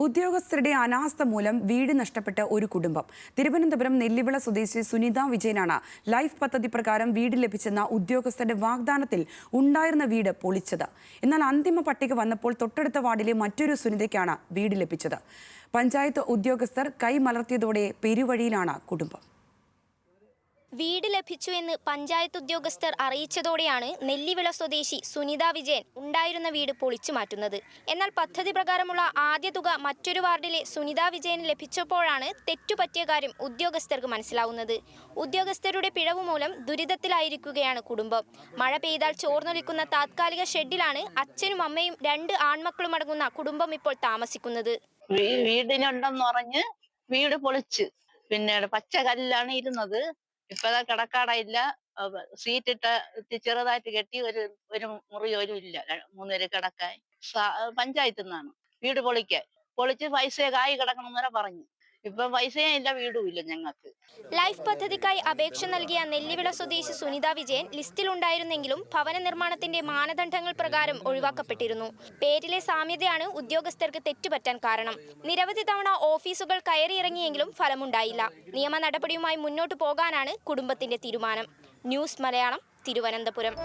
ഉദ്യോഗസ്ഥരുടെ അനാസ്ഥ മൂലം വീട് നഷ്ടപ്പെട്ട ഒരു കുടുംബം. തിരുവനന്തപുരം നെല്ലിവിള സ്വദേശി സുനിത വിജയനാണ് ലൈഫ് പദ്ധതി പ്രകാരം വീട് ലഭിച്ചെന്ന ഉദ്യോഗസ്ഥരുടെ വാഗ്ദാനത്തിൽ ഉണ്ടായിരുന്ന വീട് പൊളിച്ചത്. എന്നാൽ അന്തിമ പട്ടിക വന്നപ്പോൾ തൊട്ടടുത്ത വാർഡിലെ മറ്റൊരു സുനിതയ്ക്കാണ് വീട് ലഭിച്ചത്. പഞ്ചായത്ത് ഉദ്യോഗസ്ഥർ കൈമലർത്തിയതോടെ പെരുവഴിയിലാണ് കുടുംബം. വീട് ലഭിച്ചു എന്ന് പഞ്ചായത്ത് ഉദ്യോഗസ്ഥർ അറിയിച്ചതോടെയാണ് നെല്ലിവിള സ്വദേശി സുനിത വിജയൻ ഉണ്ടായിരുന്ന വീട് പൊളിച്ചു മാറ്റുന്നത്. എന്നാൽ പദ്ധതി പ്രകാരമുള്ള ആദ്യ തുക മറ്റൊരു വാർഡിലെ സുനിത വിജയന് ലഭിച്ചപ്പോഴാണ് തെറ്റുപറ്റിയ കാര്യം ഉദ്യോഗസ്ഥർക്ക് മനസ്സിലാവുന്നത്. ഉദ്യോഗസ്ഥരുടെ പിഴവ് മൂലം ദുരിതത്തിലായിരിക്കുകയാണ് കുടുംബം. മഴ പെയ്താൽ ചോർന്നൊലിക്കുന്ന താത്കാലിക ഷെഡിലാണ് അച്ഛനും അമ്മയും 2 ആൺമക്കളും അടങ്ങുന്ന കുടുംബം ഇപ്പോൾ താമസിക്കുന്നത്. വീടിനുണ്ടെന്ന് പറഞ്ഞ് വീട് പൊളിച്ച്, പിന്നീട് പച്ച കല്ലാണ് ഇരുന്നത്. ഇപ്പതാ കിടക്കാടയില്ല, സീറ്റിട്ട് ചെറുതായിട്ട് കെട്ടി ഒരു മുറി ഒരു ഇല്ല, 3 പേര് കിടക്കാൻ. പഞ്ചായത്തിൽ നിന്നാണ് വീട് പൊളിച്ച് പൈസ കായി കിടക്കണം വരെ പറഞ്ഞു. ഇപ്പൊ പൈസയും ഇല്ല, വീടും ഇല്ല ഞങ്ങൾക്ക്. ലൈഫ് പദ്ധതിക്കായി അപേക്ഷ നൽകിയ നെല്ലിവിള സ്വദേശി സുനിത വിജയൻ ലിസ്റ്റിലുണ്ടായിരുന്നെങ്കിലും ഭവന നിർമ്മാണത്തിന്റെ മാനദണ്ഡങ്ങൾ പ്രകാരം ഒഴിവാക്കപ്പെട്ടിരുന്നു. പേരിലെ സാമ്യതയാണ് ഉദ്യോഗസ്ഥർക്ക് തെറ്റുപറ്റാൻ കാരണം. നിരവധി തവണ ഓഫീസുകൾ കയറിയിറങ്ങിയെങ്കിലും ഫലമുണ്ടായില്ല. നിയമ നടപടിയുമായി മുന്നോട്ടു പോകാനാണ് കുടുംബത്തിന്റെ തീരുമാനം. ന്യൂസ് മലയാളം, തിരുവനന്തപുരം.